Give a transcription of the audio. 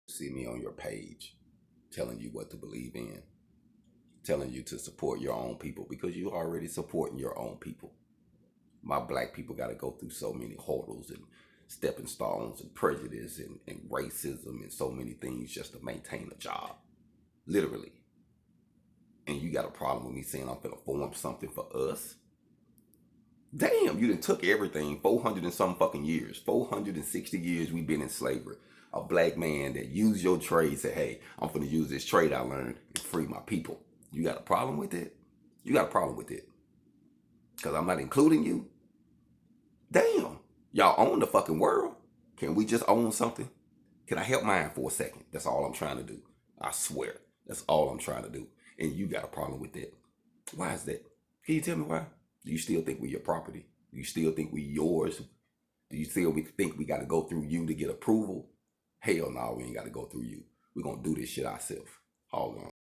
See me on your page telling you what to believe in, telling you to support your own people because you're already supporting your own people. My black people got to go through so many hurdles and stepping stones and prejudice and racism and so many things just to maintain a job. Literally. And you got a problem with me saying I'm going to form something for us? Damn, you done took everything 400 and some fucking years. 460 years we've been in slavery. A black man that used your trade said, hey, I'm going to use this trade I learned and free my people. You got a problem with it? You got a problem with it? Because I'm not including you? Damn, y'all own the fucking world. Can we just own something? Can I help mine for a second? That's all I'm trying to do. I swear. That's all I'm trying to do. And you got a problem with that. Why is that? Can you tell me why? Do you still think we're your property? Do you still think we're yours? Do you still think we got to go through you to get approval? Hell no, we ain't got to go through you. We're going to do this shit ourselves. Hold on.